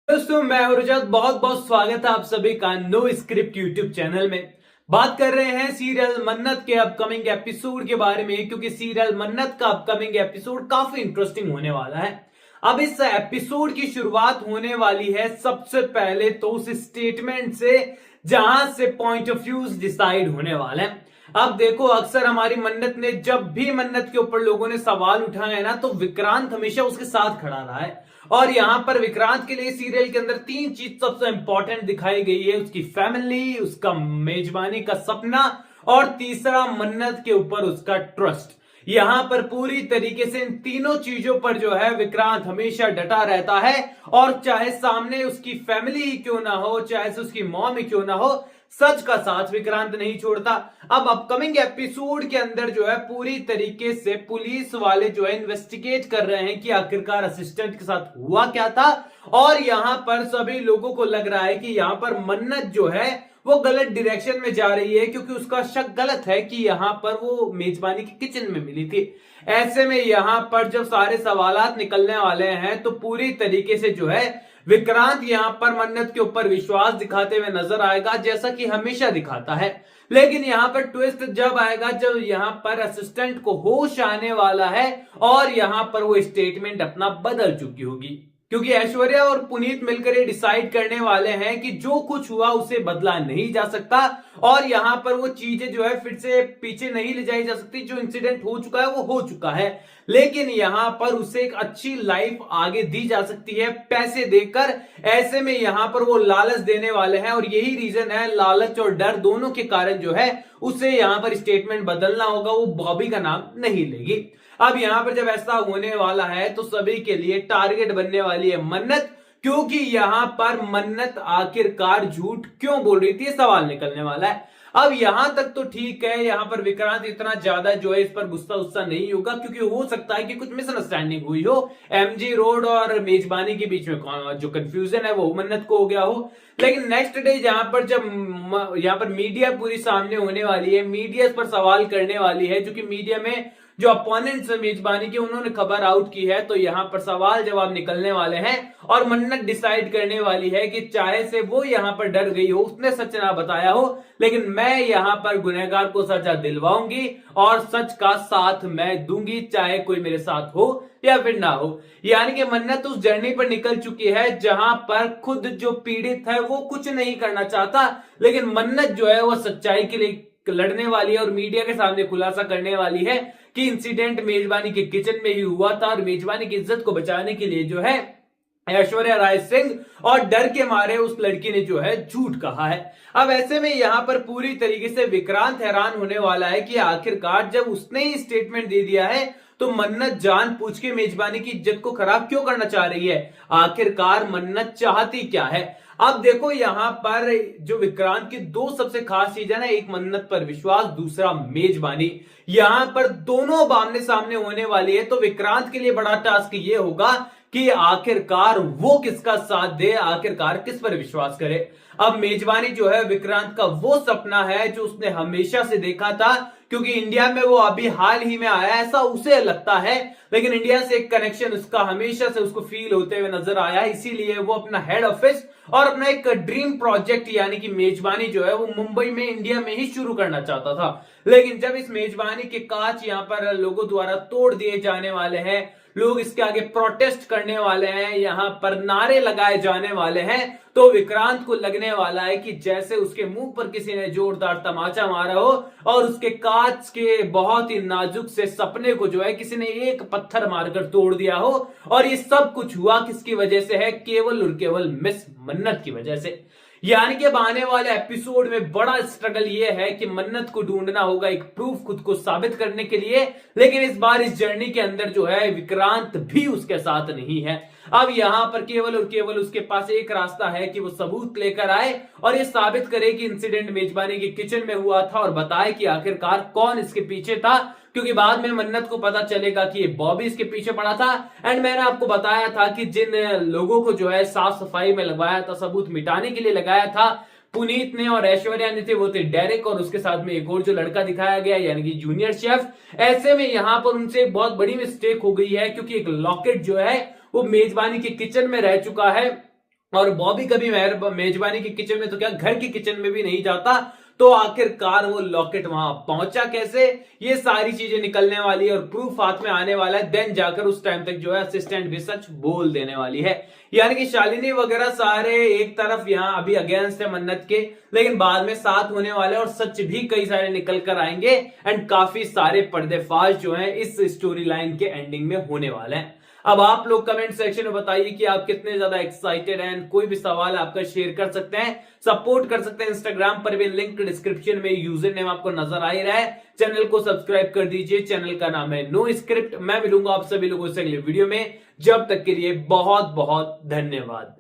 दोस्तों मैं हूं रजत। बहुत बहुत स्वागत है आप सभी का नो स्क्रिप्ट यूट्यूब चैनल में। बात कर रहे हैं सीरियल मन्नत के अपकमिंग एपिसोड के बारे में, क्योंकि सीरियल मन्नत का अपकमिंग एपिसोड काफी इंटरेस्टिंग होने वाला है। अब इस एपिसोड की शुरुआत होने वाली है सबसे पहले तो उस स्टेटमेंट से जहां से पॉइंट ऑफ व्यूज डिसाइड होने वाले हैं। अब देखो, अक्सर हमारी मन्नत ने जब भी मन्नत के ऊपर लोगों ने सवाल उठाए ना, तो विक्रांत हमेशा उसके साथ खड़ा रहा है। और यहां पर विक्रांत के लिए सीरियल के अंदर तीन चीज सबसे इंपॉर्टेंट दिखाई गई है: उसकी फैमिली, उसका मेजबानी का सपना और तीसरा मन्नत के ऊपर उसका ट्रस्ट। यहां पर पूरी तरीके से इन तीनों चीजों पर जो है विक्रांत हमेशा डटा रहता है। और चाहे सामने उसकी फैमिली ही क्यों ना हो, चाहे से उसकी मॉम ही क्यों ना हो, सच का साथ विक्रांत नहीं छोड़ता। अब अपकमिंग एपिसोड के अंदर जो है पूरी तरीके से पुलिस वाले जो है इन्वेस्टिगेट कर रहे हैं कि आखिरकार असिस्टेंट के साथ हुआ क्या था। और यहां पर सभी लोगों को लग रहा है कि यहां पर मन्नत जो है वो गलत डायरेक्शन में जा रही है, क्योंकि उसका शक गलत है कि यहां पर वो मेजबानी की किचन में मिली थी। ऐसे में यहां पर जब सारे सवालात निकलने वाले हैं तो पूरी तरीके से जो है विक्रांत यहां पर मन्नत के ऊपर विश्वास दिखाते हुए नजर आएगा, जैसा कि हमेशा दिखाता है। लेकिन यहां पर ट्विस्ट जब आएगा जब यहां पर असिस्टेंट को होश आने वाला है और यहां पर वो स्टेटमेंट अपना बदल चुकी होगी, क्योंकि ऐश्वर्या और पुनीत मिलकर ये डिसाइड करने वाले हैं कि जो कुछ हुआ उसे बदला नहीं जा सकता और यहां पर वो चीजें जो है फिर से पीछे नहीं ले जाई जा सकती। जो इंसिडेंट हो चुका है वो हो चुका है, लेकिन यहां पर उसे एक अच्छी लाइफ आगे दी जा सकती है पैसे देकर। ऐसे में यहां पर वो लालच देने वाले हैं और यही रीजन है, लालच और डर दोनों के कारण जो है उसे यहां पर स्टेटमेंट बदलना होगा, वो बॉबी का नाम नहीं लेगी। अब यहां पर जब ऐसा होने वाला है तो सभी के लिए टारगेट बनने वाली है मन्नत, क्योंकि यहां पर मन्नत आखिरकार झूठ क्यों बोल रही थी, सवाल निकलने वाला है। अब यहां तक तो ठीक है, यहां पर विक्रांत इतना ज्यादा जो है इस पर गुस्सा नहीं होगा, क्योंकि हो सकता है कि कुछ मिसअंडरस्टैंडिंग हुई हो एमजी रोड और मेजबानी के बीच में, जो कंफ्यूजन है वो मन्नत को हो गया हो। लेकिन नेक्स्ट डे जहां पर जब यहां पर मीडिया पूरी सामने होने वाली है, मीडिया पर सवाल करने वाली है, जो कि मीडिया में जो अपोनेंट्स मेजबानी के उन्होंने खबर आउट की है, तो यहां पर सवाल जवाब निकलने वाले हैं और मन्नत डिसाइड करने वाली है कि चाहे से वो यहां पर डर गई हो, उसने सच ना बताया हो, लेकिन मैं यहां पर गुनहगार को सजा दिलवाऊंगी और सच का साथ मैं दूंगी, चाहे कोई मेरे साथ हो या फिर ना हो। यानी कि मन्नत उस जर्नी पर निकल चुकी है जहां पर खुद जो पीड़ित है वो कुछ नहीं करना चाहता, लेकिन मन्नत जो है वो सच्चाई के लिए लड़ने वाली है और मीडिया के सामने खुलासा करने वाली है कि इंसिडेंट मेजबानी के किचन में ही हुआ था और मेजबानी की इज्जत को बचाने के लिए जो है ऐश्वर्या राय सिंह और डर के मारे उस लड़की ने जो है झूठ कहा है। अब ऐसे में यहां पर पूरी तरीके से विक्रांत हैरान होने वाला है कि आखिरकार जब उसने ही स्टेटमेंट दे दिया है तो मन्नत जान पूछ के मेजबानी की इज्जत को खराब क्यों करना चाह रही है, आखिरकार मन्नत चाहती क्या है। अब देखो, यहां पर जो विक्रांत की दो सबसे खास चीज है ना, एक मन्नत पर विश्वास, दूसरा मेजबानी। यहां पर दोनों आमने सामने होने वाली है, तो विक्रांत के लिए बड़ा टास्क ये होगा कि आखिरकार वो किसका साथ दे, आखिरकार किस पर विश्वास करे। अब मेजबानी जो है विक्रांत का वो सपना है जो उसने हमेशा से देखा था, क्योंकि इंडिया में वो अभी हाल ही में आया ऐसा उसे लगता है, लेकिन इंडिया से एक कनेक्शन उसका हमेशा से उसको फील होते हुए नजर आया। इसीलिए वो अपना हेड ऑफिस और अपना एक ड्रीम प्रोजेक्ट यानी कि मेजबानी जो है वो मुंबई में, इंडिया में ही शुरू करना चाहता था। लेकिन जब इस मेजबानी के कांच यहां पर लोगों द्वारा तोड़ दिए जाने वाले हैं, लोग इसके आगे प्रोटेस्ट करने वाले हैं, यहां पर नारे लगाए जाने वाले हैं, तो विक्रांत को लगने वाला है कि जैसे उसके मुंह पर किसी ने जोरदार तमाचा मारा हो और उसके कांच के बहुत ही नाजुक से सपने को जो है किसी ने एक पत्थर मारकर तोड़ दिया हो। और ये सब कुछ हुआ किसकी वजह से है, केवल और केवल मिस मन्नत की वजह से। यानी कि अब आने वाले एपिसोड में बड़ा स्ट्रगल ये है कि मन्नत को ढूंढना होगा एक प्रूफ खुद को साबित करने के लिए, लेकिन इस बार इस जर्नी के अंदर जो है विक्रांत भी उसके साथ नहीं है। अब यहां पर केवल और केवल उसके पास एक रास्ता है कि वो सबूत लेकर आए और ये साबित करे कि इंसिडेंट मेजबानी के किचन में हुआ था और बताए कि आखिरकार कौन इसके पीछे था, क्योंकि बाद में मन्नत को पता चलेगा कि ये बॉबी इसके पीछे पड़ा था। एंड मैंने आपको बताया था कि जिन लोगों को जो है साफ सफाई में लगाया था, सबूत मिटाने के लिए लगाया था, पुनीत ने और ऐश्वर्या ने थे, वो थे डेरेक और उसके साथ में एक और जो लड़का दिखाया गया यानी कि जूनियर शेफ। ऐसे में यहां पर उनसे बहुत बड़ी मिस्टेक हो गई है, क्योंकि एक लॉकेट जो है वो मेजबानी के किचन में रह चुका है और बॉबी कभी मेजबानी की किचन में तो क्या घर की किचन में भी नहीं जाता, तो आखिरकार वो लॉकेट वहां पहुंचा कैसे, ये सारी चीजें निकलने वाली है और प्रूफ हाथ में आने वाला है। देन जाकर उस टाइम तक जो है असिस्टेंट भी सच बोल देने वाली है। यानी कि शालिनी वगैरह सारे एक तरफ यहां अभी अगेंस्ट है मन्नत के, लेकिन बाद में साथ होने वाले और सच भी कई सारे निकल कर आएंगे एंड काफी सारे पर्देफाश जो है इस स्टोरी लाइन के एंडिंग में होने वाले हैं। अब आप लोग कमेंट सेक्शन में बताइए कि आप कितने ज्यादा एक्साइटेड हैं। कोई भी सवाल आपका शेयर कर सकते हैं, सपोर्ट कर सकते हैं। इंस्टाग्राम पर भी लिंक डिस्क्रिप्शन में यूजर नेम आपको नजर आ ही रहा है। चैनल को सब्सक्राइब कर दीजिए। चैनल का नाम है नो स्क्रिप्ट। मैं मिलूंगा आप सभी लोगों से अगले वीडियो में। जब तक के लिए बहुत बहुत धन्यवाद।